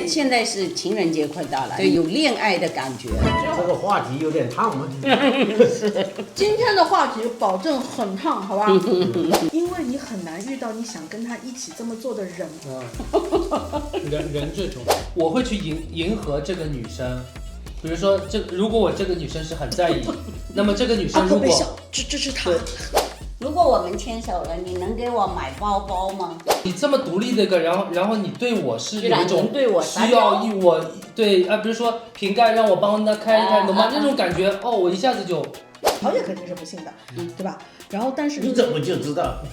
现在是情人节快到了，对，有恋爱的感觉。这个话题有点烫吗？今天的话题保证很烫，好吧？因为你很难遇到你想跟他一起这么做的人。人这种，我会去迎合这个女生。比如说，如果我这个女生是很在意，那么这个女生如果这是他。如果我们牵手了，你能给我买包包吗？你这么独立的一个，然后你对我是有一种对我需要我对啊，比如说瓶盖让我帮他开一开，懂吗？那种感觉哦，我一下子就。桃姐肯定是不信的，对吧？然后但是你怎么就知道？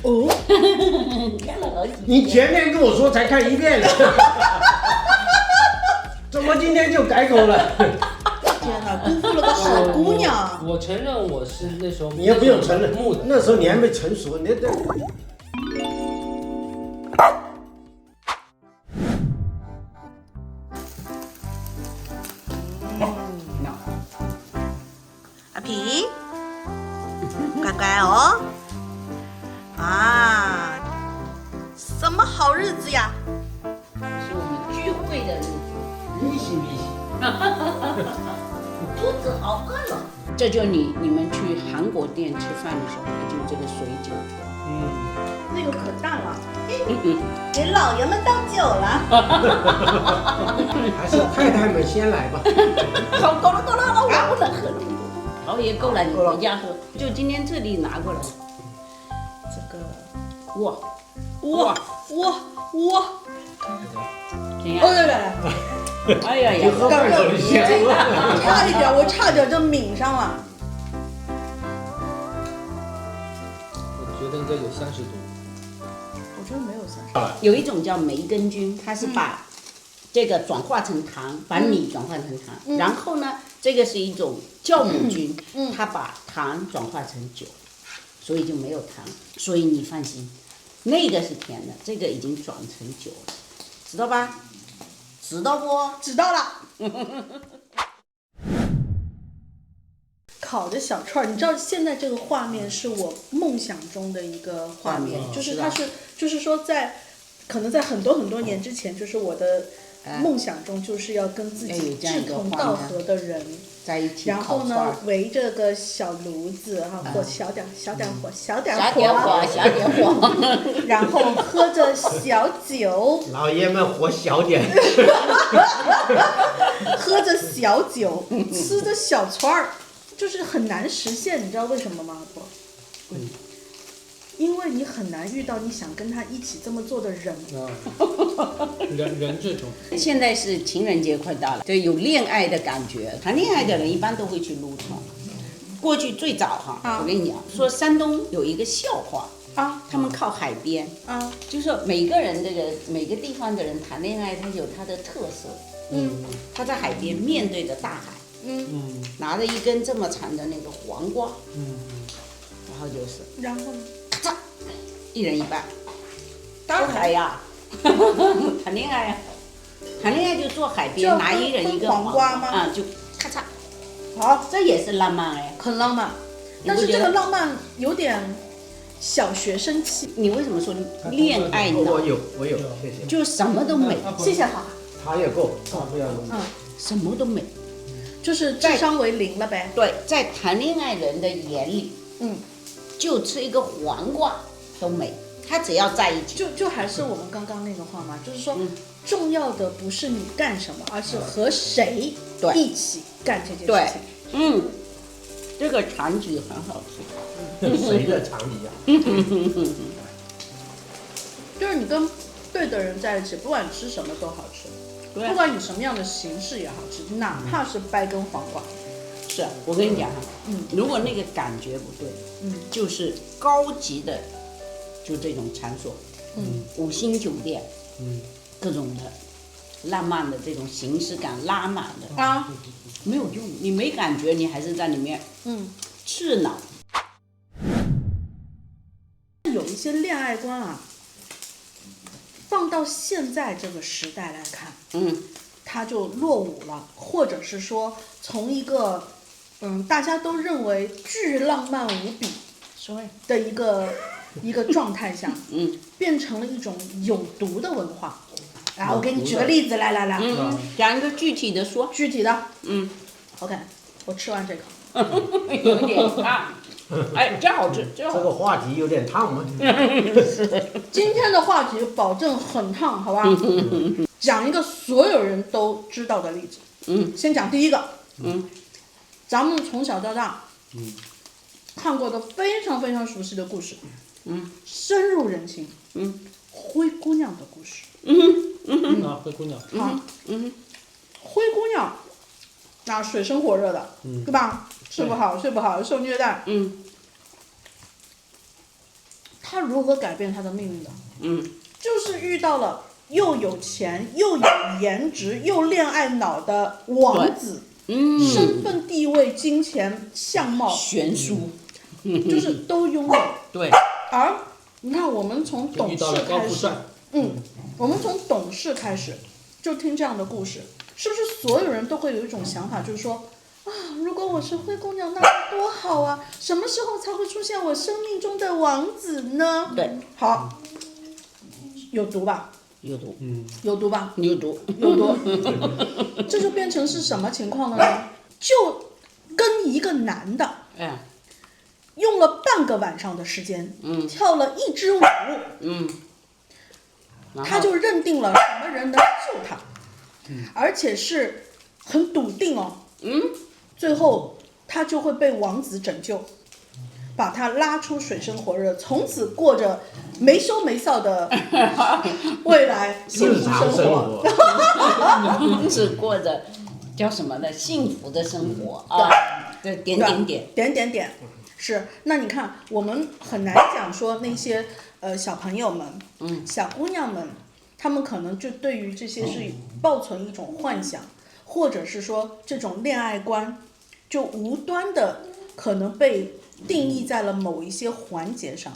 哦，看了好几遍。你前天跟我说才看1遍了，怎么今天就改口了？天哪，辜负了个好姑娘。我承认我是那时候，你也不用承认，木的，那时候你还没成熟，你这。阿皮，乖乖哦。啊，什么好日子呀？是我们聚会的日子。迷信。肚子好饿了。这就你们去韩国店吃饭的时候，就这个水饺。那个可淡了，给老爷们倒酒了。还是太太们先来吧。好，够了，我不能喝那么多。老爷够了，你回家喝。就今天特地拿过来。这个，哇，怎样？来，哎呀呀！你喝饭时候先喝。差一点，我差点就抿上了。我觉得应该有30度。我觉得没有30度。有一种叫梅根菌，它是把这个转化成糖，把米转化成糖。然后呢，这个是一种酵母菌，它把糖转化成酒，所以就没有糖。所以你放心，那个是甜的，这个已经转成酒了，知道吧？知道不？知道了。烤的小串儿，你知道现在这个画面是我梦想中的一个画面，就是它是，就是说可能在很多年之前，就是我的梦想中就是要跟自己志同道合的人在一起，然后呢围着个小炉子哈，火小点火，然后喝着小酒，老爷们火小点。喝着小酒，吃着小串儿。就是很难实现，你知道为什么吗？不，因为你很难遇到你想跟他一起这么做的人。人这种。现在是情人节快到了，对，有恋爱的感觉。谈恋爱的人一般都会去撸串。过去最早哈，我跟你讲，说山东有一个笑话啊，他们靠海边啊，就是说每个地方的人谈恋爱，他有他的特色。他在海边面对着大海。拿着一根这么长的那个黄瓜，然后就是，然后呢，咔嚓，一人一半，大海呀，谈恋爱呀，谈恋爱就坐海边，拿一人一个黄瓜吗？啊，就咔嚓，好，这也是浪漫哎，很浪漫，但是这个浪漫有点小学生气。你为什么说恋爱脑？我有，谢谢。就什么都美，谢谢哈。他也够，他不要。什么都美。就是智商为0了呗。对，在谈恋爱人的眼里，就吃一个黄瓜都美，他只要在一起。就还是我们刚刚那个话嘛，就是说，重要的不是你干什么，而是和谁一起干这件事情。这个长菊很好吃。谁的长笛啊？就是你跟对的人在一起，不管吃什么都好吃。不管以什么样的形式也好吃，哪怕是掰根黄瓜。是我跟你讲哈，如果那个感觉不对，就是高级的，就这种场所，5星酒店，各种的浪漫的这种形式感拉满的啊，没有用，你没感觉，你还是在里面刺挠。有一些恋爱观啊。放到现在这个时代来看，它就落伍了，或者是说从一个大家都认为巨浪漫无比的一个状态下，变成了一种有毒的文化。来，我给你举个例子，来，讲一个具体的说。具体的。OK， 我吃完这个。有点烫。哎，真好吃，真好吃。这个话题有点烫吗？今天的话题保证很烫，好吧？讲一个所有人都知道的例子。先讲第一个。咱们从小到大，看过的非常非常熟悉的故事。深入人心。灰姑娘的故事。灰姑娘。灰姑娘，那水深火热的，对吧？吃不好，睡不好，受虐待。她如何改变她的命运的？就是遇到了又有钱又有颜值又恋爱脑的王子，身份地位金钱相貌悬殊，就是都拥有。对。而你看，我们从懂事开始，我们从懂事开始就听这样的故事，是不是所有人都会有一种想法，就是说啊，如果我是灰姑娘，那该多好啊！什么时候才会出现我生命中的王子呢？对。好，有毒吧？有毒。有毒吧？有毒。有毒。这就变成是什么情况了呢？就跟一个男的，用了半个晚上的时间，跳了一支舞，他就认定了什么人能救他，而且是很笃定哦。最后他就会被王子拯救，把他拉出水深火热，从此过着没羞没臊的未来幸福生活。是过着叫什么呢？幸福的生活啊！对，点。是，那你看，我们很难讲说那些小朋友们，小姑娘们，她们可能就对于这些是抱存一种幻想，或者是说这种恋爱观，就无端的可能被定义在了某一些环节上。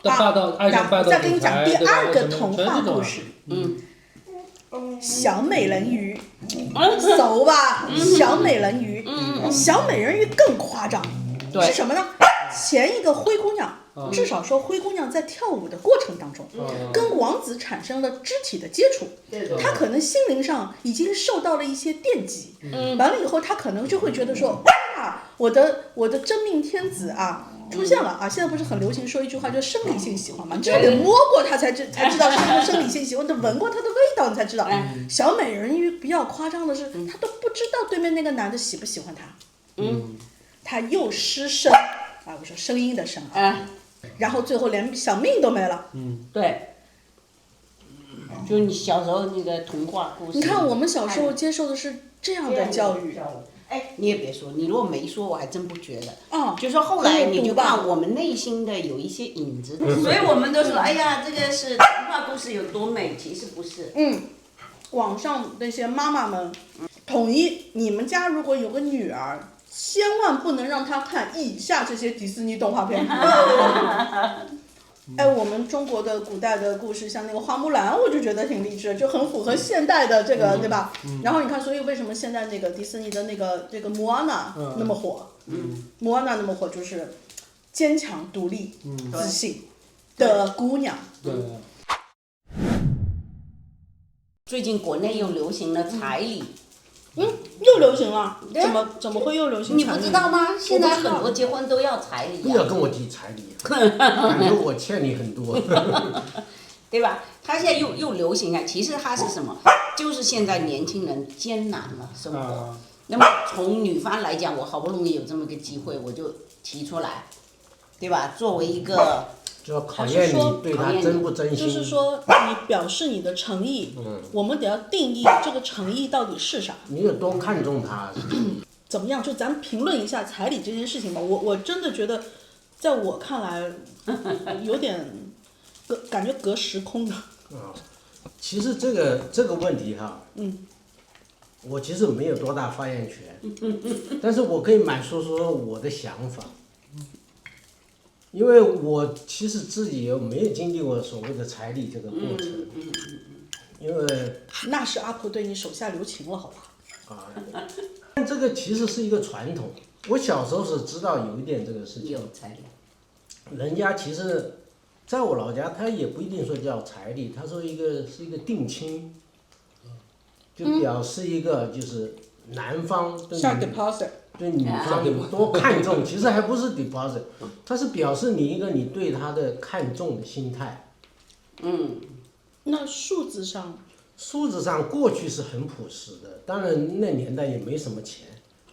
再跟你讲第二个童话故事。小美人鱼，熟吧？小美人鱼，小美人鱼更夸张。是什么呢？前一个灰姑娘，至少说灰姑娘在跳舞的过程当中，跟王子产生了肢体的接触，她可能心灵上已经受到了一些电击，完了以后，她可能就会觉得说，哇，我的真命天子啊出现了啊！现在不是很流行说一句话，叫生理性喜欢嘛？你只有得摸过她才知道是不是生理性喜欢，得闻过她的味道你才知道。小美人鱼比较夸张的是，她都不知道对面那个男的喜不喜欢她。他又失声啊，我说声音的声啊，然后最后连小命都没了。对，就你小时候那个童话故事。你看我们小时候接受的是这样的教育。哎，你也别说，你如果没说，我还真不觉得。就说后来你就看我们内心的有一些影子，所以我们都说，哎呀，这个是童话故事有多美，其实不是。网上那些妈妈们，统一你们家如果有个女儿，千万不能让她看以下这些迪士尼动画片。哎，我们中国的古代的故事，像那个花木兰，我就觉得挺励志，就很符合现代的这个，对吧？然后你看，所以为什么现在那个迪士尼的这个莫安娜那么火？莫安娜那么火，就是坚强、独立、自信的姑娘。最近国内又流行了彩礼。又流行了？怎么会又流行？你不知道吗？现在很多结婚都要彩礼。不要跟我提彩礼，感觉我欠你很多。对吧？他现在又流行啊，其实他是什么？就是现在年轻人艰难了生活。那么从女方来讲，我好不容易有这么个机会，我就提出来，对吧？作为一个。就要考验你对他真不真心，就是说你表示你的诚意，我们得要定义这个诚意到底是啥。你有多看重他？怎么样？就咱评论一下彩礼这件事情吧。我真的觉得，在我看来，有点感觉隔时空的。其实这个问题哈，我其实没有多大发言权，但是我可以说说我的想法。因为我其实自己也没有经历过所谓的彩礼这个过程，因为那是阿婆对你手下留情了，好吧？但这个其实是一个传统。我小时候是知道有一点这个事情，有彩礼，人家其实在我老家，他也不一定说叫彩礼，他说是一个定亲，就表示一个就是男方对像女 deposit，对女方多看重，其实还不是 deposit， 它是表示你对他的看重的心态。那数字上过去是很朴实的，当然那年代也没什么钱，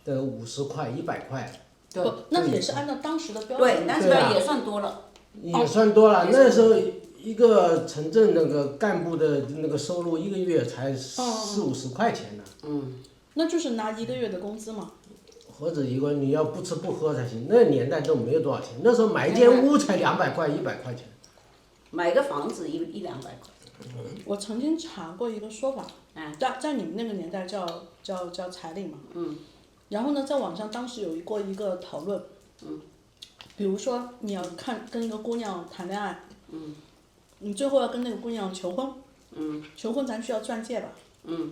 的50块、100块，对不，那也是按照当时的标准。对，但是呢也算多了。也算多了。那时候一个城镇那个干部的那个收入1个月才40-50块钱呢。那就是拿1个月的工资嘛。或者一个你要不吃不喝才行，那年代都没有多少钱，那时候买一间屋才200块、100块钱。买个房子100-200块。我曾经查过一个说法，在你们那个年代叫彩礼嘛。然后呢，在网上当时有过一个讨论。比如说你要跟一个姑娘谈恋爱，你最后要跟那个姑娘求婚，求婚咱需要钻戒吧，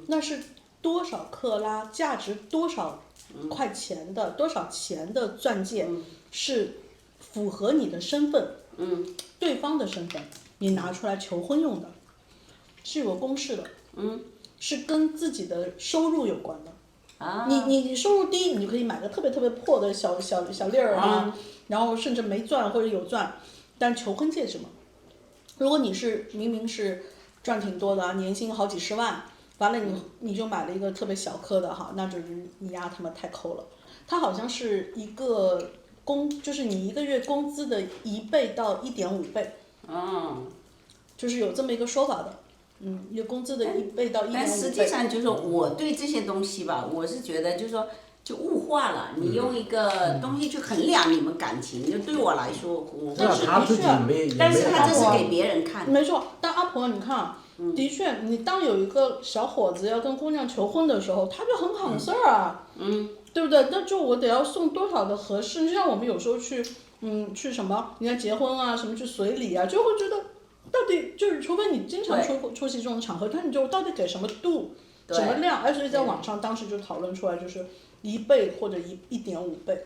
那是多少克拉，价值多少块钱的多少钱的钻戒，是符合你的身份，对方的身份，你拿出来求婚用的，是有个公式的，是跟自己的收入有关的。你收入低，你就可以买个特别特别破的小粒儿啊，然后甚至没钻或者有钻，但求婚戒指嘛，如果你是明明是赚挺多的年薪好几十万，完了你就买了一个特别小颗的哈，那就是你丫他妈太抠了。它好像是一个就是你1个月工资的1倍到1.5倍，就是有这么一个说法的。你的工资的1倍到1.5倍。但实际上就是说，我对这些东西吧，我是觉得就是说，就物化了。你用一个东西去衡量你们感情，就对我来说，我但是他自己没但是他这是给别人看。没错，但阿婆你看啊，的确，你当有一个小伙子要跟姑娘求婚的时候，他就很扛事儿啊，对不对？那就我得要送多少的合适，就像我们有时候去什么，人家结婚啊，什么去随礼啊，就会觉得。到底就是，除非你经常出席这种场合，但你就到底给什么度、什么量？所以在网上当时就讨论出来，就是1倍或者1.5倍，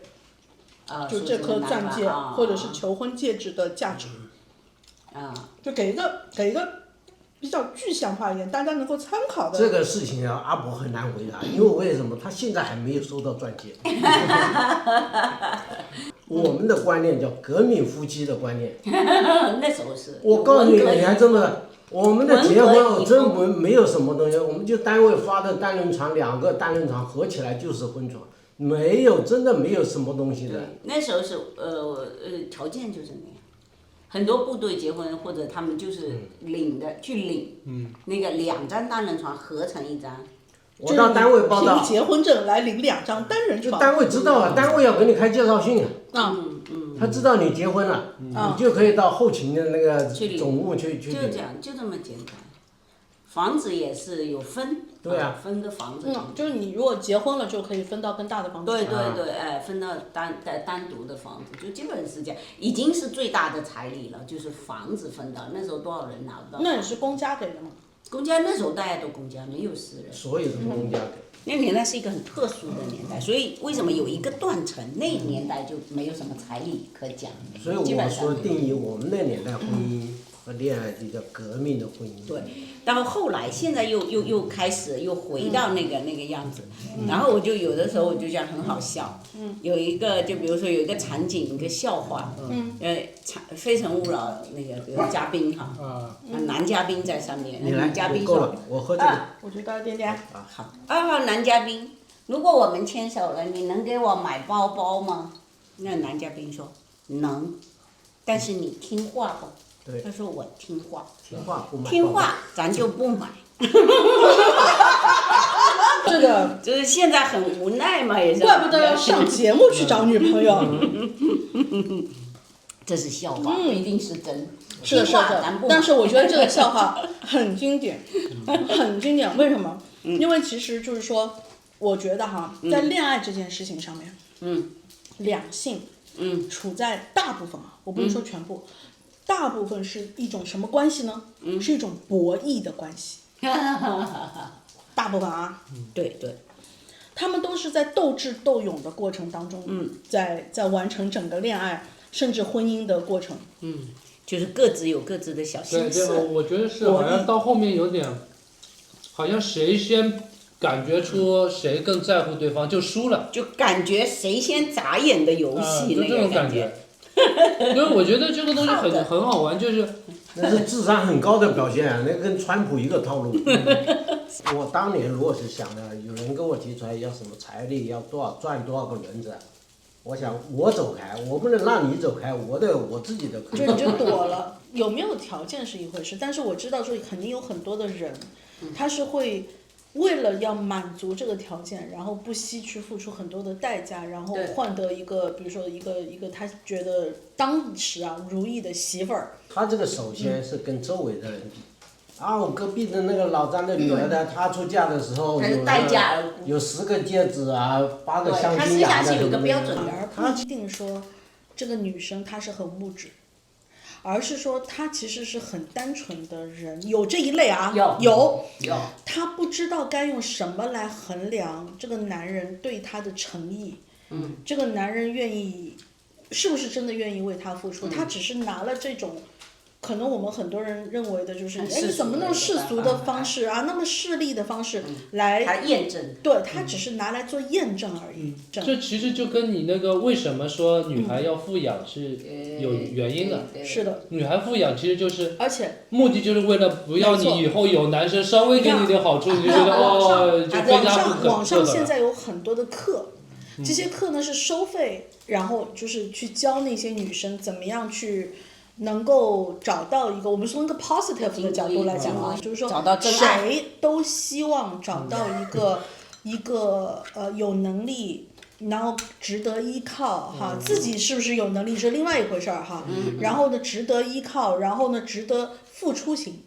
就这颗钻戒或者是求婚戒指的价值，就给一个比较具象化一点，大家能够参考的。这个事情啊，阿伯很难回答，因为什么？他现在还没有收到钻戒。我们的观念叫革命夫妻的观念。那时候是。我告诉你，你还真的，我们的结婚真没有什么东西，我们就单位发的单人床，2个单人床合起来就是婚床，没有，真的没有什么东西的。那时候是条件就是那样，很多部队结婚或者他们就是去领，那个2张单人床合成1张。我到单位报道，凭结婚证来领2张单人床。就单位知道啊，单位要给你开介绍信啊。他知道你结婚了，你就可以到后勤的那个总务去就这样，就这么简单。房子也是有分，对啊，分个房子。就是你如果结婚了，就可以分到更大的房子。对，分到单独的房子，就基本是这样，已经是最大的彩礼了，就是房子分到。那时候多少人拿不到？那也是公家给的吗？公家那时候大家都公家，没有私人。所有都是公家给。那个年代是一个很特殊的年代，所以为什么有一个断层？那个年代就没有什么彩礼可讲。所以我说定义我们那年代婚姻和恋爱就叫革命的婚姻。对，到后来现在又开始又回到那个样子，然后我就有的时候我就讲很好笑，有一个就比如说有一个场景一个笑话，非诚勿扰那个比如嘉宾哈，男嘉宾在上面，女嘉宾说，我喝这个，我觉得点点。好，2号男嘉宾，如果我们牵手了，你能给我买包包吗？那男嘉宾说能，但是你听话不？对，他说我听话，听话咱就不买。这个就是现在很无奈嘛，也是。怪不得要上节目去找女朋友。这是笑话，不一定是真。是的，但是我觉得这个笑话很经典，很经典。为什么？因为其实就是说，我觉得哈，在恋爱这件事情上面，两性，处在大部分我不是说全部。大部分是一种什么关系呢？是一种博弈的关系。大部分对，他们都是在斗智斗勇的过程当中，在完成整个恋爱甚至婚姻的过程。就是各自有各自的小心对，思。我觉得是，好像到后面有点，好像谁先感觉出谁更在乎对方就输了，就感觉谁先眨眼的游戏就这那个种感觉。因为我觉得这个东西很好玩，就是那是智商很高的表现啊，那跟川普一个套路。我当年如果是想的，有人跟我提出来要什么财力，要转多少个轮子，我想我走开，我不能让你走开，我自己的可以。就你就躲了，有没有条件是一回事，但是我知道说肯定有很多的人，他是会为了要满足这个条件，然后不惜去付出很多的代价，然后换得一个，比如说一个他觉得当时如意的媳妇儿。他这个首先是跟周围的人比。我隔壁的那个老张的女儿的，她出嫁的时候有10个戒指啊，8个香精啊的，他是有个标准的，而不一定说这个女生她是很物质，而是说她其实是很单纯的人，有这一类啊，有，她不知道该用什么来衡量这个男人对她的诚意，这个男人是不是真的愿意为她付出，他只是拿了这种。可能我们很多人认为的就是，你怎么那么世俗的方式那么势利的方式来验证？对，他只是拿来做验证而已。这其实就跟你那个为什么说女孩要富养是有原因的。是的。女孩富养其实就是，而且目的就是为了不要你以后有男生稍微给你点好处，你就觉得就非加不可。网上现在有很多的课，这些课呢是收费，然后就是去教那些女生怎么样去。能够找到一个，我们从一个 positive 的角度来讲就是说谁都希望找到一个有能力，然后值得依靠自己是不是有能力是另外一回事然后呢值得依靠，然后呢值得付出型。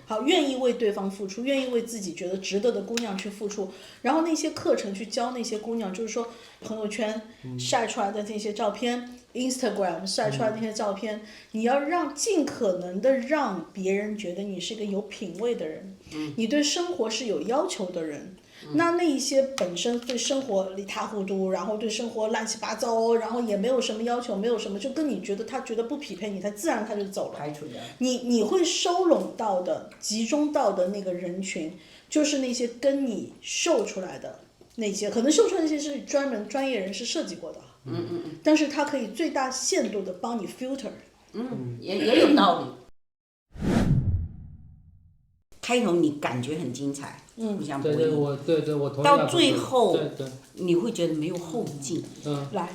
好，愿意为对方付出，愿意为自己觉得值得的姑娘去付出，然后那些课程去教那些姑娘，就是说朋友圈晒出来的那些照片，Instagram 晒出来的那些照片，你要尽可能的让别人觉得你是一个有品位的人，你对生活是有要求的人。那一些本身对生活一塌糊涂，然后对生活乱七八糟，然后也没有什么要求，没有什么，就跟你觉得不匹配你，他自然他就走了。排除掉。你会收拢到的、集中到的那个人群，就是那些跟你秀出来的那些，可能秀出来那些是专业人士设计过的。但是他可以最大限度的帮你 filter。也有道理。开头你感觉很精彩，互相博弈。对，我同意。到最后，对，你会觉得没有后劲。来，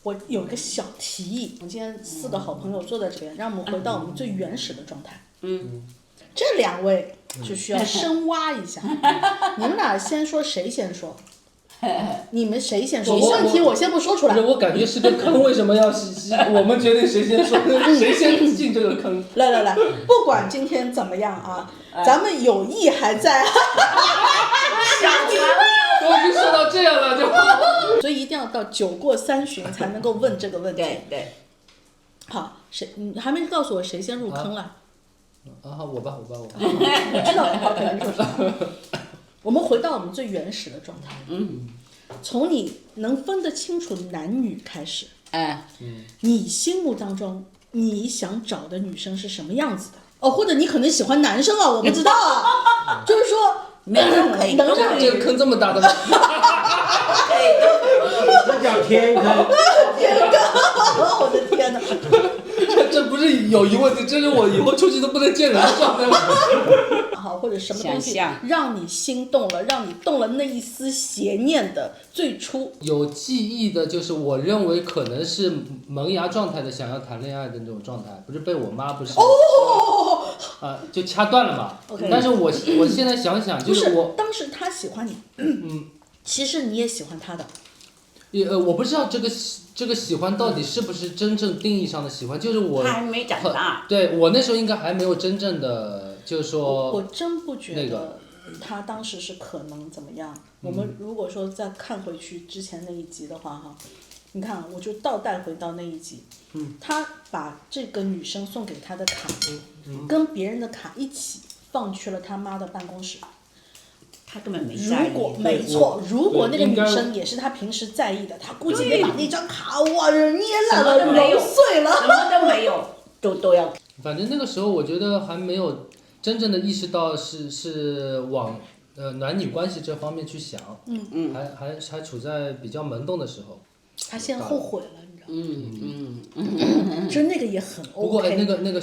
我有一个小提议，我们今天4个好朋友坐在这边，让我们回到我们最原始的状态。这2位就需要深挖一下。你们俩先说，谁先说？你们谁先说？问题我先不说出来。我感觉是个坑，为什么要我们决定谁先说，谁先进这个坑？来，不管今天怎么样咱们友谊还在。都已经说到这样了，就。所以一定要到酒过3巡才能够问这个问题。对。好，你还没告诉我谁先入坑了？我吧。我知道，好，肯定说是。我们回到我们最原始的状态。从你能分得清楚男女开始。你心目当中你想找的女生是什么样子的？或者你可能喜欢男生我不知道就是说。没有可以，这个坑这么大的吗？这叫天坑。我的天哪！这不是友谊问题，这是我以后出去都不能见人的状态。好，或者什么东西让你心动了，让你动了那一丝邪念的最初有记忆的，就是我认为可能是萌芽状态的，想要谈恋爱的那种状态，不是被我妈不是就掐断了嘛。但是我现在想想，就是我当时他喜欢你，其实你也喜欢他的。我不知道这个喜欢到底是不是真正定义上的喜欢，就是我他还没长大。对，我那时候应该还没有真正的，就是说。我真不觉得他当时是可能怎么样。我们如果说再看回去之前那一集的话你看我就倒带回到那一集，他把这个女生送给他的卡，跟别人的卡一起放去了他妈的办公室。他根本没在意。没错，如果那个女生也是他平时在意的，他估计得把那张卡捏烂了，揉碎了。什么都没有。都要。反正那个时候我觉得还没有真正的意识到是往男女关系这方面去想，还处在比较懵懂的时候。他先后悔了，你知道吗？就那个也很 OK。不过那个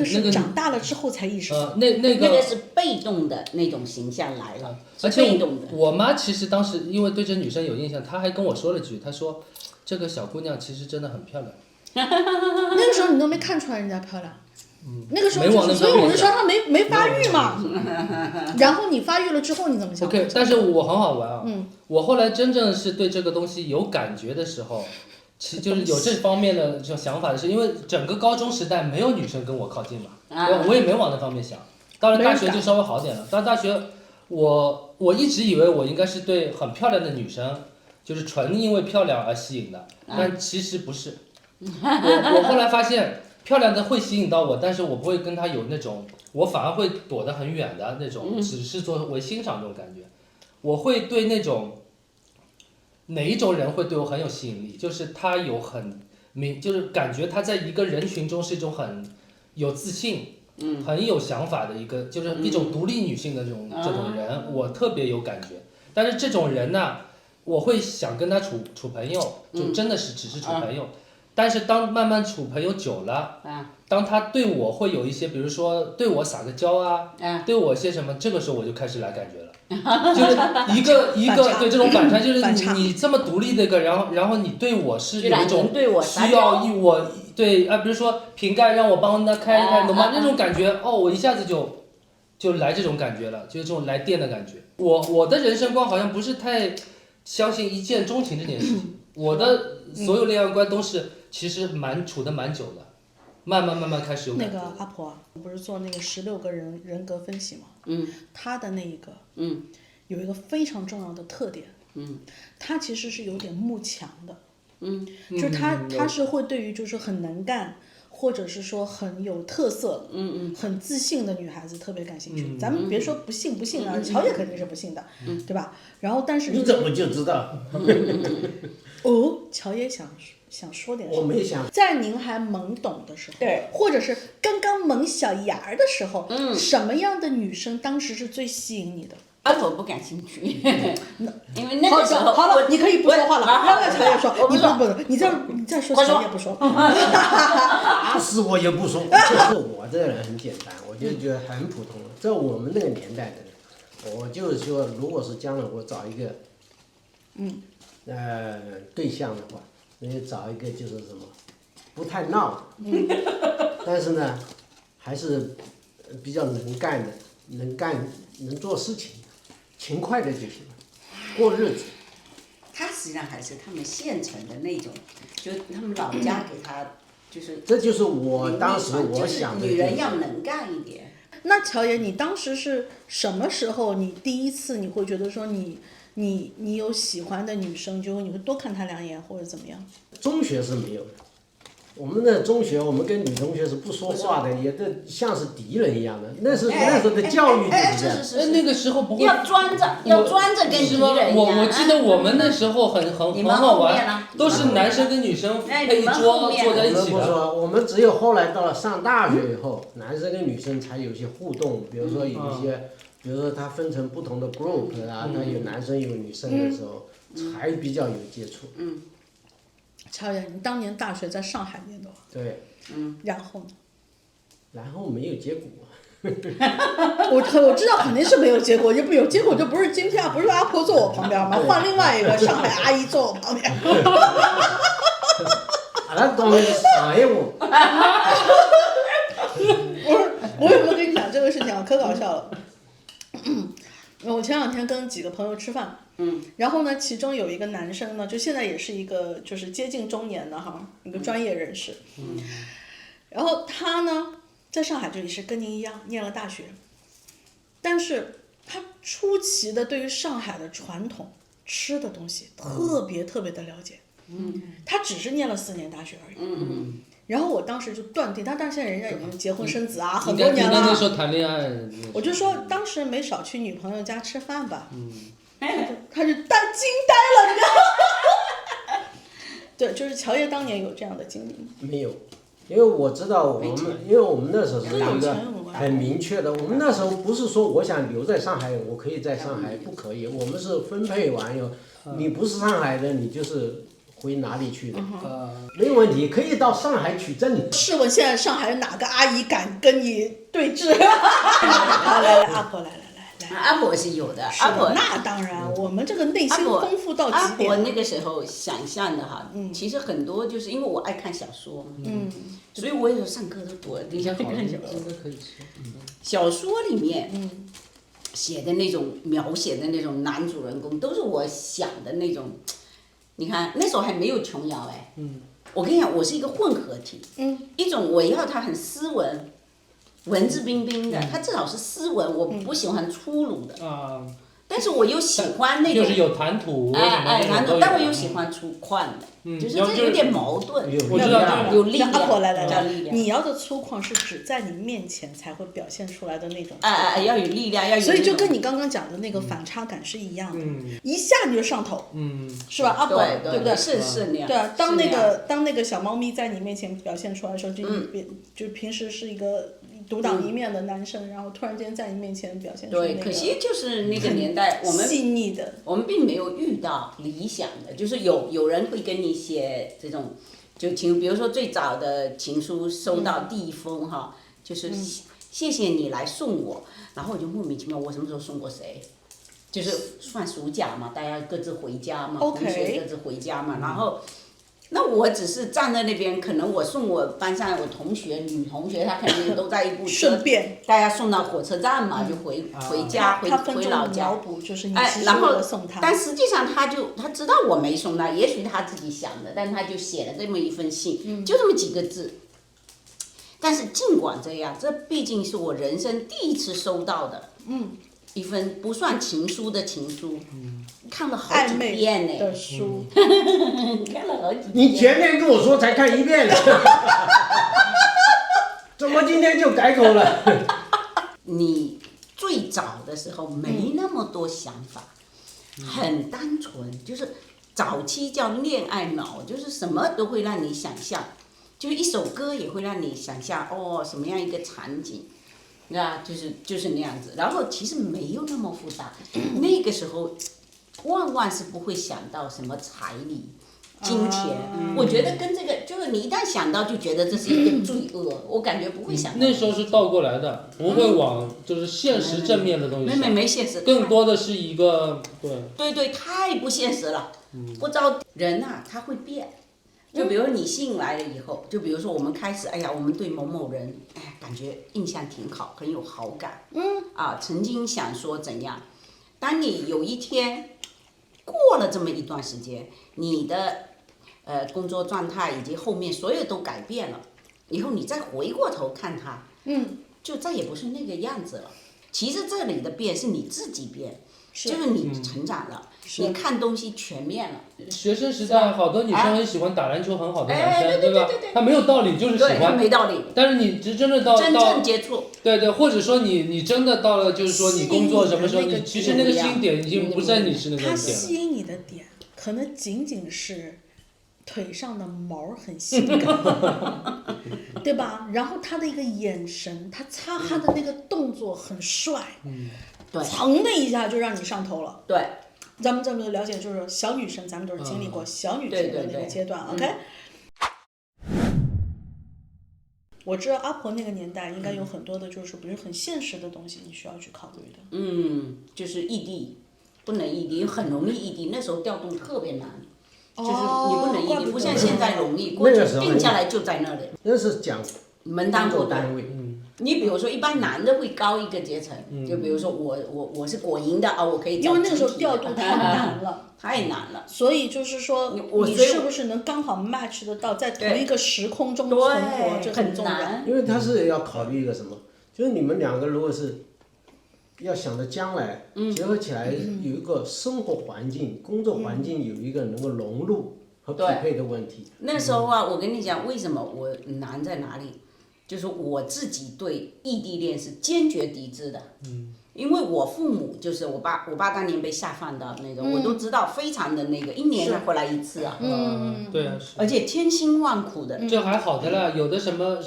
是长大了之后才意识到。那个是被动的那种形象来了，而且我妈其实当时因为对这女生有印象，她还跟我说了句，她说这个小姑娘其实真的很漂亮。那个时候你都没看出来人家漂亮。那个时候就是，所以我就说她没发育嘛。然后你发育了之后你怎么想 ？OK， 但是我很好玩啊。我后来真正是对这个东西有感觉的时候，其实就是有这方面的这种想法的是，因为整个高中时代没有女生跟我靠近嘛，我也没往那方面想。到了大学就稍微好点了。到大学，我一直以为我应该是对很漂亮的女生，就是纯因为漂亮而吸引的，但其实不是。我后来发现。漂亮的会吸引到我，但是我不会跟她有那种，我反而会躲得很远的那种，只是作为欣赏这种感觉。我会对那种哪一种人会对我很有吸引力，就是他有就是感觉他在一个人群中是一种很有自信，很有想法的一个，就是一种独立女性的这种人，我特别有感觉。但是这种人呢，我会想跟他处朋友，就真的是只是处朋友。但是当慢慢处朋友久了，当他对我会有一些，比如说对我撒个娇啊，对我些什么，这个时候我就开始来感觉了，就是一个对这种反差，就是你这么独立的一个，然后你对我是有一种需要我对比如说瓶盖让我帮他开一开，懂吗？那种感觉我一下子就来这种感觉了，就是这种来电的感觉。我的人生观好像不是太相信一见钟情这件事情，我的所有恋爱观都是。其实处得蛮久的，慢慢开始有感觉。那个阿婆，不是做那个16个人格分析吗？他的那一个，有一个非常重要的特点，他其实是有点慕强的，就是他是会对于就是很能干，或者是说很有特色，很自信的女孩子特别感兴趣。咱们别说不信啊，乔姐肯定是不信的，对吧？然后但是你怎么就知道？乔也想说点什么？我没想。在您还懵懂的时候，对，或者是刚刚萌小芽儿的时候，什么样的女生当时是最吸引你的？我不感兴趣，因为那个时候好了，你可以不说话了，让乔也说，你再说乔也不说，打死我也不说。就是我这个人很简单，我就觉得很普通。在我们那个年代的人，我就是说，如果是将来我找一个，对象的话。那就找一个就是什么，不太闹，但是呢，还是比较能干的，能做事情，勤快的就行了，过日子。他实际上还是他们县城的那种，就他们老家给他就是。这就是我当时我想的。女人要能干一点。那乔爷，你当时是什么时候？你第一次你会觉得说你有喜欢的女生，就你会多看她2眼或者怎么样？中学是没有的，我们的中学，我们跟女同学是不说话的，也跟像是敌人一样的。那时候的教育就是这样。那个时候不会。要装着跟敌人一样。我记得我们那时候很好玩，都是男生跟女生配一桌坐在一起的。不说，我们只有后来到了上大学以后，男生跟女生才有些互动，比如说有一些。比如说它分成不同的 group 啊，它有男生有女生的时候，才比较有接触。乔爷，你当年大学在上海念的。对。然后呢？然后没有结果。我知道肯定是没有结果，就没有结果就不是今天不是阿婆坐我旁边吗？换另外一个上海阿姨坐我旁边。那当然是上海话。我有没有跟你讲这个事情啊？可搞笑了。我前2天跟几个朋友吃饭，然后呢，其中有一个男生呢，就现在也是一个就是接近中年的一个专业人士，然后他呢在上海就也是跟您一样念了大学，但是他出奇的对于上海的传统吃的东西特别的了解，他只是念了4年大学而已，然后我当时就断定，但是现在人家已经结婚生子啊，很多年了。应该那时候谈恋爱。我就说当时没少去女朋友家吃饭吧。他就惊呆了，你知道吗？对，就是乔爷当年有这样的经历吗？没有。因为我知道因为我们那时候是一个很明确的，我们那时候不是说我想留在上海，我可以在上海，不可以，我们是分配完以后，你不是上海的，你就是回哪里去的，没有问题，可以到上海取证。试问现在上海有哪个阿姨敢跟你对峙？来，阿婆来。阿婆是有的，阿婆那当然，我们这个内心丰富到极点。阿婆那个时候想象的哈，其实很多就是因为我爱看小说嘛，所以我有时候上课都躲底下看小说。小说里面写的那种描写的那种男主人公，都是我想的那种。你看那时候还没有琼瑶哎，我跟你讲，我是一个混合体，一种我要他很斯文。文质彬彬的，他至少是斯文，我不喜欢粗鲁的。但是我又喜欢那种，就是有谈吐，谈吐，但我又喜欢粗犷的，就是这有点矛盾。我知道，有力量。阿婆来，你要的粗犷是指在你面前才会表现出来的那种。要有力量，要有。所以就跟你刚刚讲的那个反差感是一样的，一下你就上头，是吧？阿婆，对不对？是那样。对啊，当那个小猫咪在你面前表现出来的时候，就平时是一个独当一面的男生，然后突然间在你面前表现出那个。对，可惜就是那个年代，我们细腻的，我们并没有遇到理想的，就是有人会跟你写这种，就比如说最早的情书收到第一封哈，就是谢谢你来送我，然后我就莫名其妙，我什么时候送过谁？就是算暑假嘛，大家各自回家嘛，同学各自回家嘛，然后。那我只是站在那边，可能我送我班上我同学女同学，她肯定都在一部车，顺便大家送到火车站嘛，就回家回老家。就是你然后送他。但实际上他知道我没送他，也许他自己想的，但他就写了这么一封信，就这么几个字。但是尽管这样，这毕竟是我人生第一次收到的，一份不算情书的情书，看了好几遍呢。的书，看了好几遍。你前天跟我说才看一遍呢，怎么今天就改口了？你最早的时候没那么多想法，很单纯，就是早期叫恋爱脑，就是什么都会让你想象，就是一首歌也会让你想象什么样一个场景。那就是那样子，然后其实没有那么复杂，那个时候，万是不会想到什么彩礼、金钱，我觉得跟这个就是你一旦想到就觉得这是一个罪恶，我感觉不会想到。那时候是倒过来的，不会往就是现实正面的东西想。没现实。更多的是一个对，太不现实了，不知道人啊他会变。就比如你信来了以后，就比如说我们开始，我们对某某人，感觉印象挺好，很有好感，曾经想说怎样，当你有一天过了这么一段时间，你的工作状态以及后面所有都改变了，以后你再回过头看他，就再也不是那个样子了。其实这里的变是你自己变。就是你成长了，你看东西全面了。学生时代好多女生很喜欢打篮球很好的男生，对吧？他没有道理，就是喜欢。他没道理。但是你真正接触。对，或者说你真的到了，就是说你工作什么时候，你其实那个吸引点已经不在你是那个点了。他吸引你的点，可能仅仅是腿上的毛很性感，对吧？然后他的一个眼神，他擦汗的那个动作很帅。对，噌的一下就让你上头了。对，咱们这么了解，就是小女生，咱们都是经历过小女生的那个阶段。OK，我知道阿婆那个年代应该有很多的，就是不是很现实的东西，你需要去考虑的。就是异地，不能异地，很容易异地，那时候调动特别难。就是你不能异地，不像现在容易，过去定下来就在那里。那是讲门当户对。你比如说，一般男的会高一个阶层，就比如说我是果蝇的我可以。因为那个时候调度太难了，太难了。所以就是说，你是不是能刚好 match 得到，在同一个时空中存活，这很重要。因为他是要考虑一个什么，就是你们两个如果是要想着将来结合起来有一个生活环境、工作环境有一个能够融入和匹配的问题。那时候我跟你讲，为什么我难在哪里？就是我自己对异地恋是坚决抵制的。因为我父母就是我爸当年被下放的那种，我都知道，非常的那个，一年才回来一次啊。对啊，而且千辛万苦的。这还好的了，有的什么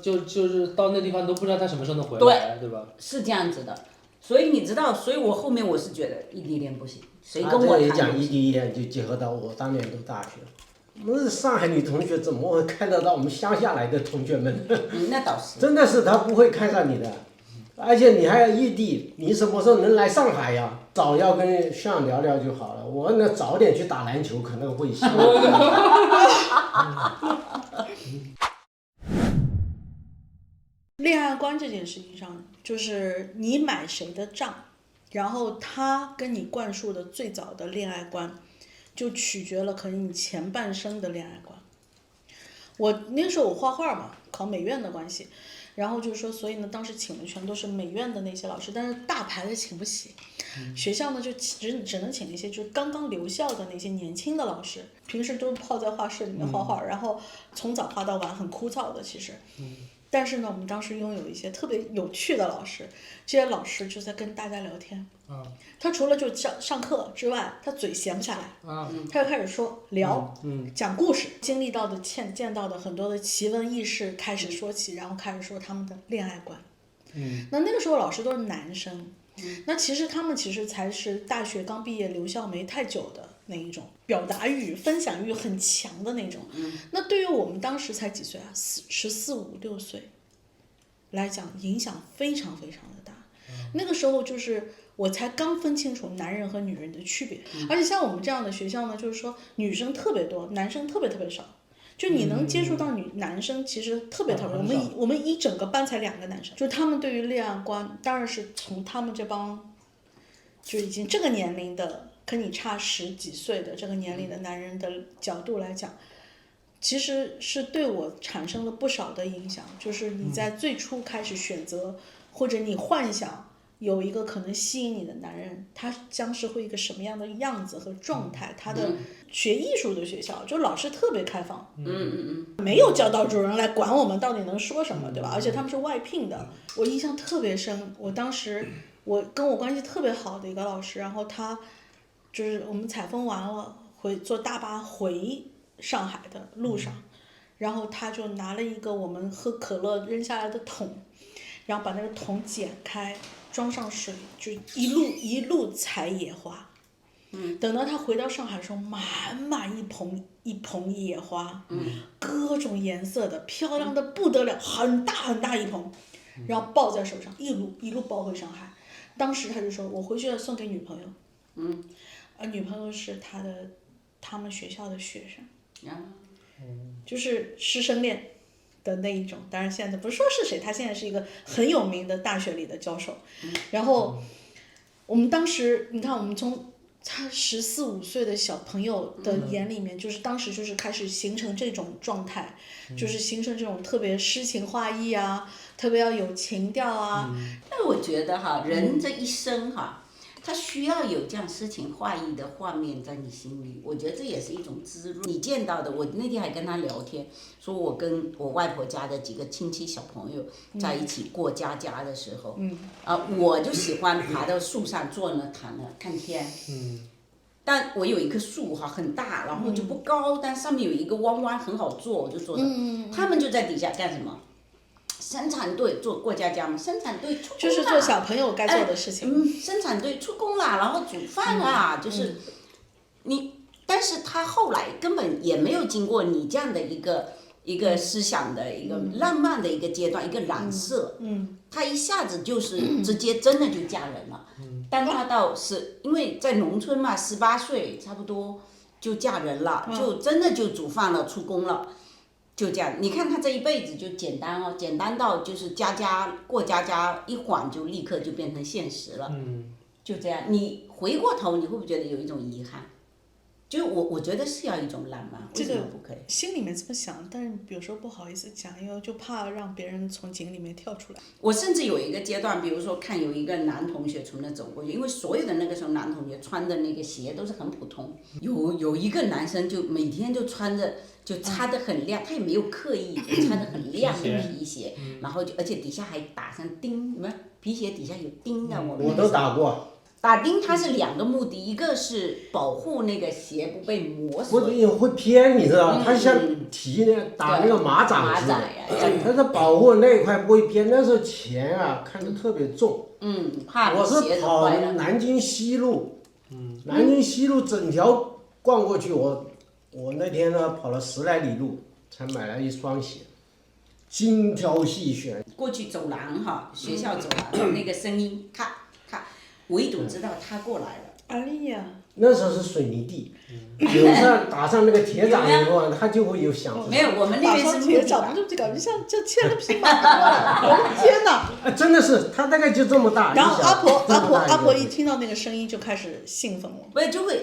就是到那地方都不知道他什么时候能回来，对吧？是这样子的，所以你知道，所以我后面我是觉得异地恋不行，谁跟我这一谈讲异地恋就结合到我当年读大学，我们上海女同学怎么会看得到我们乡下来的同学们？那倒是。真的是她不会看上你的。而且你还要异地，你什么时候能来上海呀？早要跟向聊聊就好了。我呢早点去打篮球可能会行。恋爱观这件事情上，就是你买谁的账，然后他跟你灌输的最早的恋爱观，就取决了可能你前半生的恋爱观。我那个时候我画画嘛，考美院的关系。然后就是说，所以呢，当时请的全都是美院的那些老师，但是大牌的请不起，学校呢就只能请那些就是刚刚留校的那些年轻的老师，平时都泡在画室里面画画，然后从早画到晚，很枯燥的其实。但是呢，我们当时拥有一些特别有趣的老师，这些老师就在跟大家聊天。他除了就上课之外，他嘴闲不下来。他就开始说聊，讲故事，经历到的、见到的很多的奇闻异事开始说起，然后开始说他们的恋爱观。那个时候老师都是男生，那其实他们才是大学刚毕业留校没太久的那一种，表达欲、分享欲很强的那种。那对于我们当时才几岁啊，14、15、6岁来讲，影响非常非常的大。那个时候就是我才刚分清楚男人和女人的区别，而且像我们这样的学校呢，就是说女生特别多，男生特别特别少。就你能接触到男生其实特别特别，我们一整个班才2个男生，就他们对于恋爱观，当然是从他们这帮就已经这个年龄的跟你差10几岁的这个年龄的男人的角度来讲，其实是对我产生了不少的影响。就是你在最初开始选择，或者你幻想有一个可能吸引你的男人，他将是会一个什么样的样子和状态。他的学艺术的学校，就老师特别开放，没有教导主任来管我们到底能说什么，对吧？而且他们是外聘的。我印象特别深，我当时我跟我关系特别好的一个老师，然后他就是我们采风完了坐大巴回上海的路上，然后他就拿了一个我们喝可乐扔下来的桶，然后把那个桶剪开，装上水，就一路采野花。等到他回到上海的时候，满满一盆野花，各种颜色的，漂亮的不得了，很大很大一盆，然后抱在手上，一路抱回上海。当时他就说，我回去要送给女朋友，女朋友是他们学校的学生，就是师生恋的那一种。当然现在不是说是谁，他现在是一个很有名的大学里的教授。然后我们当时你看，我们从他14、15岁的小朋友的眼里面，就是当时就是开始形成这种状态，就是形成这种特别诗情画意啊，特别要有情调啊。但我觉得哈，人这一生哈，他需要有这样诗情画意的画面在你心里，我觉得这也是一种滋润。你见到的，我那天还跟他聊天，说我跟我外婆家的几个亲戚小朋友在一起过家家的时候，我就喜欢爬到树上坐那躺着看天。但我有一棵树哈，很大，然后就不高，但上面有一个弯弯很好坐，我就坐着。他们就在底下干什么？生产队做过家家嘛，生产队出工就是做小朋友该做的事情。生产队出工啦，然后煮饭啦，就是你，但是他后来根本也没有经过你这样的一个思想的一个浪漫的一个阶段，一个染色，他一下子就是直接真的就嫁人了。但他因为在农村嘛，18岁差不多就嫁人了，就真的就煮饭了，出工了。就这样，你看他这一辈子就简单哦，简单到就是过家家一晃就立刻就变成现实了。就这样，你回过头你会不会觉得有一种遗憾？就我觉得是要一种浪漫，为什么不可以？心里面这么想，但是有时候不好意思讲，因为就怕让别人从井里面跳出来。我甚至有一个阶段，比如说看有一个男同学从那走过去，因为所有的那个时候男同学穿的那个鞋都是很普通，有一个男生就每天就穿着就擦得很亮，他也没有刻意穿得很亮的皮鞋，然后而且底下还打上钉，什么皮鞋底下有钉的，我都打过。打钉它是2个目的，一个是保护那个鞋不被磨损，不是会偏，你知道吗？它像提打那个马掌似的，它是保护那一块不会偏。那时候钱啊看得特别重，怕我是跑南京西路，南京西路整条逛过去，我那天呢跑了10来里路才买了一双鞋，精挑细选。过去走廊哈，学校走廊那个声音，咔咔，唯独知道他过来了。哎呀，那时候是水泥地，有时候打上那个铁掌以后，它就会有响。没有，我们那边是铁掌，就感觉像就牵了匹马过来，我的天哪！真的是，它大概就这么大。然后阿婆一听到那个声音就开始兴奋了，不是就会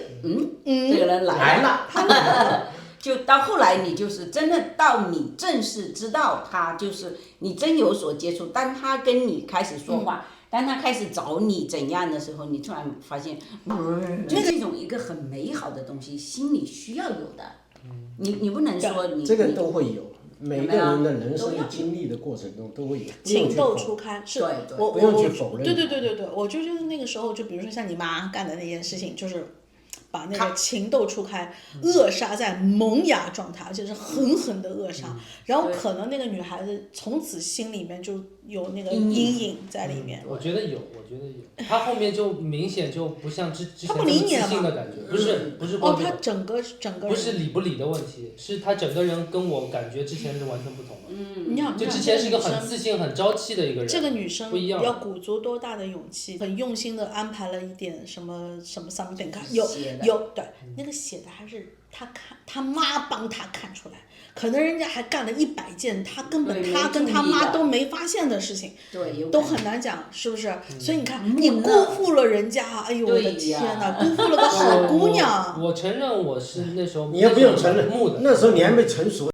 这个人来了。就到后来，你就是真的到你正式知道他，就是你真有所接触，当他跟你开始说话。当他开始找你怎样的时候，你突然发现，就这种一个很美好的东西，心里需要有的。你不能说你这个都会有，每个人的人生的经历的过程中都会有。情窦初开，是我不用去否认。对，我就是那个时候，就比如说像你妈干的那件事情，就是把那个情窦初开扼杀在萌芽状态，而且是狠狠的扼杀。然后可能那个女孩子从此心里面就有那个阴影在里面。我觉得有，她后面就明显就不像之前那么自信的感觉，不是她整个不是理不理的问题，是她整个人跟我感觉之前是完全不同的。你想，就之前是一个很自信、很朝气的一个人，这个女生不一样，要鼓足多大的勇气，很用心的安排了一点什么 something， 有对那个写的还是他妈帮他看出来。可能人家还干了100件他根本他跟他妈都没发现的事情，都很难讲，是不是？所以你看，你辜负了人家，哎呦我的天哪，辜负了个好姑娘。我承认我是那时候，你也不用承认，那时候你还没成熟。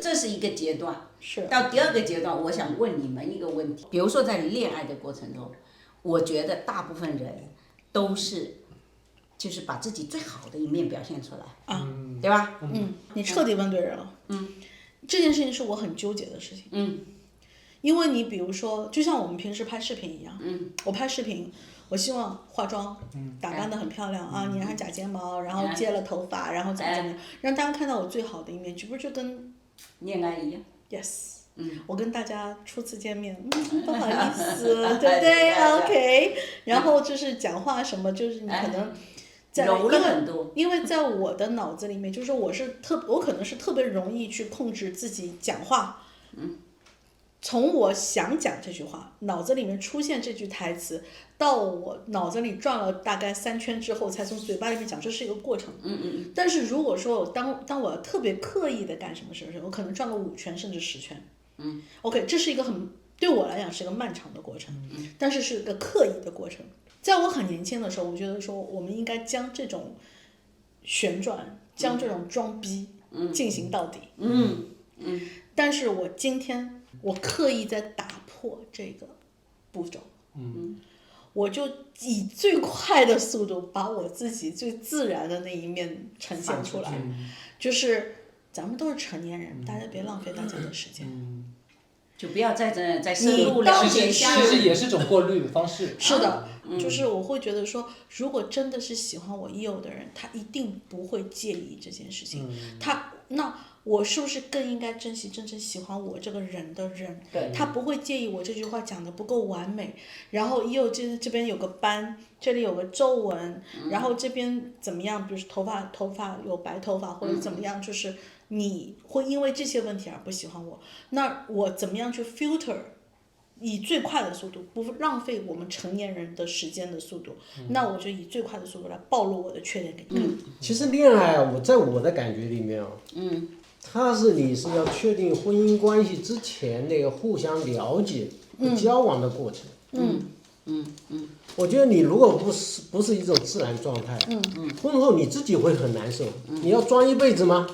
这是一个阶段，是到第2个阶段，我想问你们一个问题，比如说在恋爱的过程中，我觉得大部分人都是。就是把自己最好的一面表现出来，对吧？你彻底问对人了。这件事情是我很纠结的事情。因为你比如说，就像我们平时拍视频一样，我拍视频，我希望化妆，打扮得很漂亮啊，粘上假睫毛，然后接了头发，然后怎么样，让大家看到我最好的一面，这不就跟恋爱一样 ？Yes。我跟大家初次见面，不好意思，对不对 ？OK。然后就是讲话什么，就是你可能。柔了很多，因为在我的脑子里面，就是我可能是特别容易去控制自己讲话。从我想讲这句话，脑子里面出现这句台词，到我脑子里转了大概3圈之后，才从嘴巴里面讲，这是一个过程。但是如果说当我特别刻意的干什么事情，我可能转了5圈甚至10圈。OK， 这是一个对我来讲是一个漫长的过程，但是是个刻意的过程。在我很年轻的时候，我觉得说我们应该将这种旋转，将这种装逼进行到底。但是我今天我刻意在打破这个步骤。我就以最快的速度把我自己最自然的那一面呈现出来。就是咱们都是成年人，大家别浪费大家的时间。就不要再深入了解下。其实也是种过滤方式。是的，就是我会觉得说，如果真的是喜欢我EO的人，他一定不会介意这件事情。那我是不是更应该珍惜真正喜欢我这个人的人？他不会介意我这句话讲得不够完美，然后EO这边有个斑，这里有个皱纹，然后这边怎么样？比如头发有白头发或者怎么样，就是你会因为这些问题而不喜欢我。那我怎么样去 filter？以最快的速度，不浪费我们成年人的时间的速度，那我就以最快的速度来暴露我的缺点给你看。其实恋爱啊，在我的感觉里面啊，你是要确定婚姻关系之前那个互相了解和交往的过程。我觉得你如果不是一种自然状态，婚后你自己会很难受。你要装一辈子吗？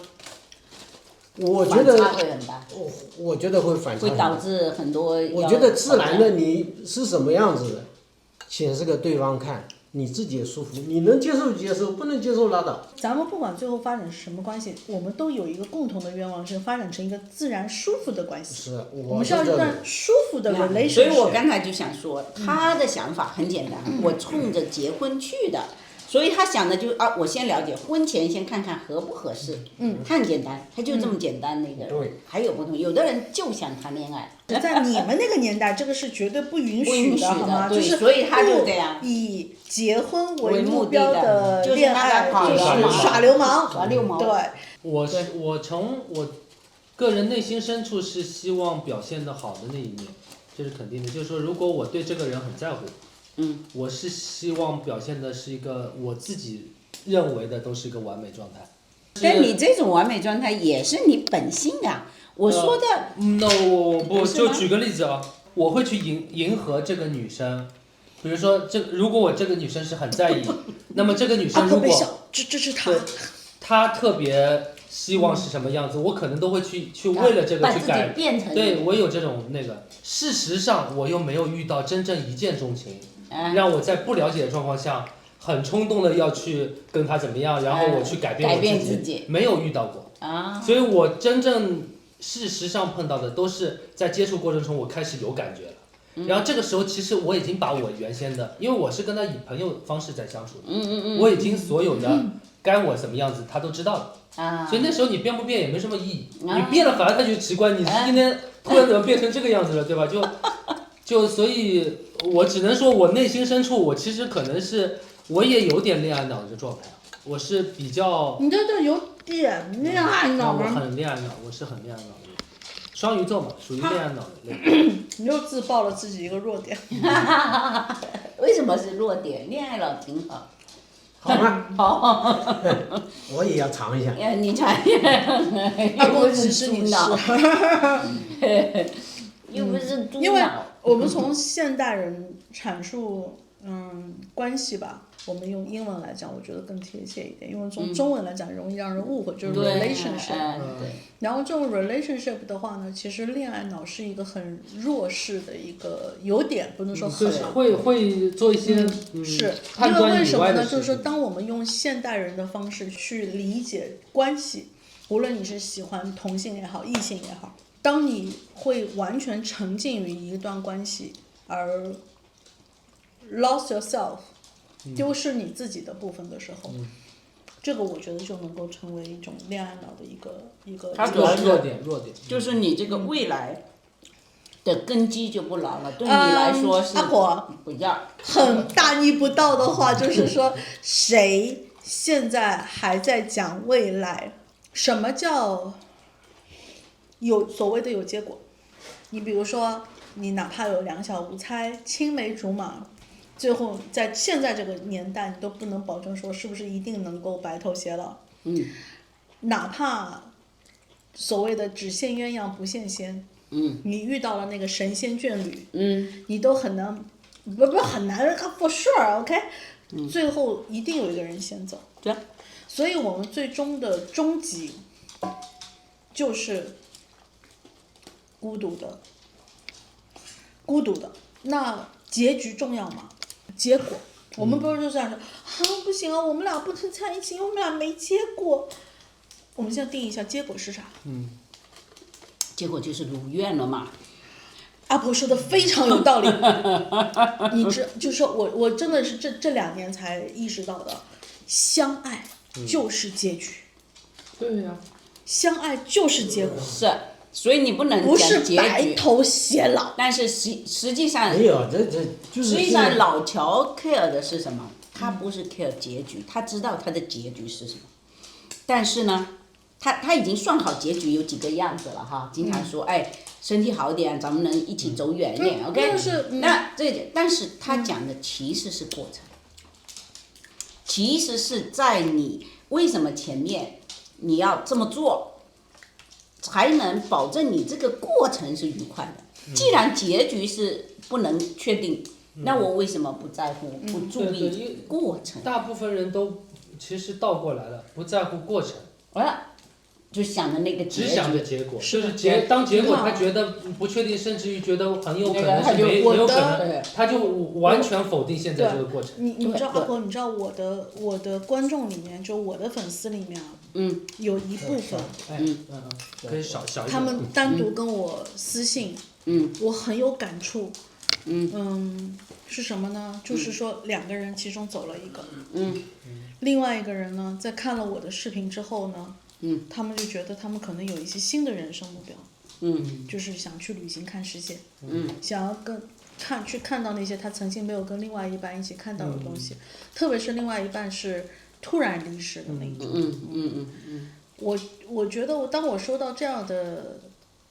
我觉得反差会很大，我觉得会反差会很大。导致很多。我觉得自然的你是什么样子的，显示给对方看，你自己也舒服，你能接受就接受，不能接受拉倒。咱们不管最后发展是什么关系，我们都有一个共同的愿望，是发展成一个自然舒服的关系。是，我们是要一段舒服的 relationship。所以我刚才就想说，他的想法很简单，我冲着结婚去的。所以他想的就是我先了解，婚前先看看合不合适，他很简单，他就这么简单的一个人。对。还有不同，有的人就想谈恋爱。在你们那个年代，这个是绝对不允许的，好吗？对，就是所以他就这样，以结婚为目目的标的恋爱就是耍流氓。耍流氓。对。我从我个人内心深处是希望表现的好的那一面，这是肯定的。就是说，如果我对这个人很在乎。我是希望表现的是一个我自己认为的都是一个完美状态。但你这种完美状态也是你本性啊！我说的。我不就举个例子啊，我会去迎合这个女生，比如说如果我这个女生是很在意，那么这个女生如果这是她，她特别希望是什么样子，我可能都会去为了这个去改。对，我有这种那个。事实上，我又没有遇到真正一见钟情。让我在不了解的状况下，很冲动的要去跟他怎么样，然后我去改变我自己，没有遇到过。所以我真正事实上碰到的都是在接触过程中我开始有感觉了。然后这个时候其实我已经把我原先的，因为我是跟他以朋友方式在相处的，我已经所有的该我什么样子他都知道了。所以那时候你变不变也没什么意义，你变了反而他就奇怪，你今天突然怎么变成这个样子了，对吧？所以，我只能说，我内心深处，我其实可能是我也有点恋爱脑的状态，我是比较。你这有点恋爱脑。我很恋爱脑，我是很恋爱脑的，双鱼座嘛，属于恋爱脑的类。你又自爆了自己一个弱点。为什么是弱点？恋爱脑挺好。好吗？好。我也要尝一下。你尝一下。又不是猪脑。又不是猪脑。因为我们从现代人阐述关系吧，我们用英文来讲，我觉得更贴切一点，因为从中文来讲容易让人误会，就是 relationship。然后这种 relationship 的话呢，其实恋爱脑是一个很弱势的一个，有点不能说很。会做一些是，判断以外的事情。因为为什么呢？就是说，当我们用现代人的方式去理解关系，无论你是喜欢同性也好，异性也好。当你会完全沉浸于一段关系而 lost yourself， 丢失你自己的部分的时候，这个我觉得就能够成为一种恋爱脑的一个它主要是弱点，就是你这个未来的根基就不牢了，对你来说是阿婆不要很大逆不道的话，就是说谁现在还在讲未来？什么叫？有所谓的有结果，你比如说，你哪怕有两小无猜、青梅竹马，最后在现在这个年代，你都不能保证说是不是一定能够白头偕老。哪怕所谓的只羡鸳鸯不羡仙，你遇到了那个神仙眷侣，你都很难，不很难 for sure，OK，最后一定有一个人先走。对。所以我们最终的终极就是孤独的，那结局重要吗？结果，我们不是就这样说不行啊，我们俩不能在一起，因为我们俩没结果。我们现在定义一下，结果是啥？结果就是如愿了嘛。阿婆说的非常有道理。就是我真的是这2年才意识到的，相爱就是结局。对呀。相爱就是结果。是。所以你不能不讲结局，是白头偕老。但是实际上没有，这就是实际上老乔 care 的是什么？他不是 care 结局，他知道他的结局是什么，但是呢，他已经算好结局有几个样子了哈。经常说，身体好一点，咱们能一起走远一点，OK？但是他讲的其实是过程，其实是在你为什么前面你要这么做。才能保证你这个过程是愉快的。既然结局是不能确定，那我为什么不在乎、不注意过程？大部分人都其实倒过来了，不在乎过程。就想着那个只想着结果，是就是当结果他觉得不确定，甚至于觉得很有可能是没有可能，他就完全否定现在这个过程。你知道阿婆，你知道我的观众里面，就我的粉丝里面有一部分，可以少一点。他们单独跟我私信，我很有感触，是什么呢？就是说2个人其中走了一个，另外一个人呢，在看了我的视频之后呢。他们就觉得他们可能有一些新的人生目标，就是想去旅行看世界，想要去看到那些他曾经没有跟另外一半一起看到的东西，特别是另外一半是突然离世的那一种。我觉得当我收到这样的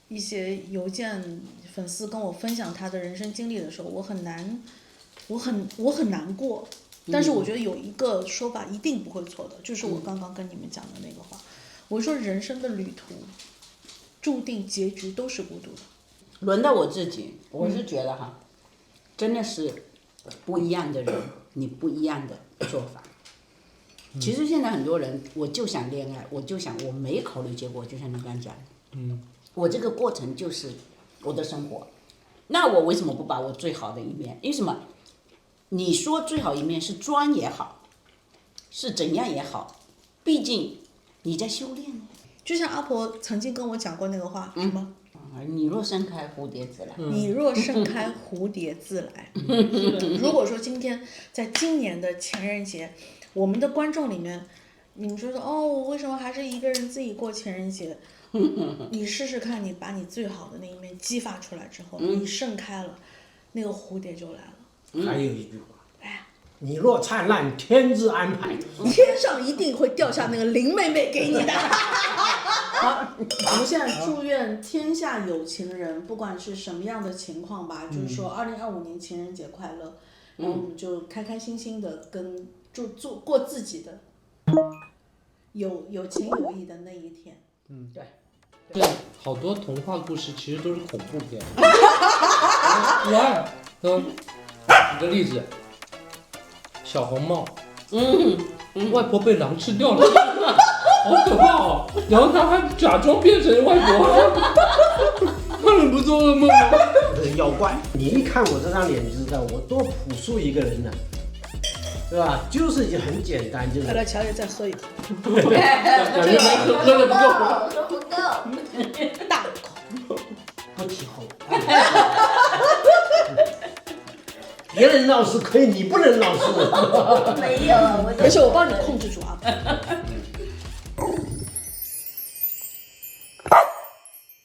一些邮件，粉丝跟我分享他的人生经历的时候，我很难过。但是我觉得有一个说法一定不会错的，就是我刚刚跟你们讲的那个话。我说人生的旅途，注定结局都是孤独的。轮到我自己，我是觉得真的是不一样的人，你不一样的做法。其实现在很多人，我就想恋爱，我没考虑结果，就像你刚刚讲，我这个过程就是我的生活，那我为什么不把我最好的一面？因为什么？你说最好一面是装也好，是怎样也好，毕竟。你在修炼呢，就像阿婆曾经跟我讲过那个话，什么？你若盛开，蝴蝶自来。你若盛开，蝴蝶自来。如果说今天在今年的情人节，我们的观众里面，你们说我为什么还是一个人自己过情人节？你试试看，你把你最好的那一面激发出来之后，你盛开了，那个蝴蝶就来了。还有一句话。你若灿烂，天之安排，天上一定会掉下那个林妹妹给你的。好，我们现在祝愿天下有情人，不管是什么样的情况吧，就是说2025年情人节快乐，然后我们就开开心心的过自己的有情有义的那一天。对，好多童话故事其实都是恐怖片。举个例子。小红帽，外婆被狼吃掉了，好可怕哦！然后她还假装变成外婆，怕人不做噩梦吗？妖怪，你一看我这张脸就知道我多朴素一个人呢，对吧？就是很简单，就是。来，乔爷再喝一口。感觉喝的不够。喝不够，大口。不提后。别人闹事可以，你不能闹事。没有，没事，我帮你控制住啊。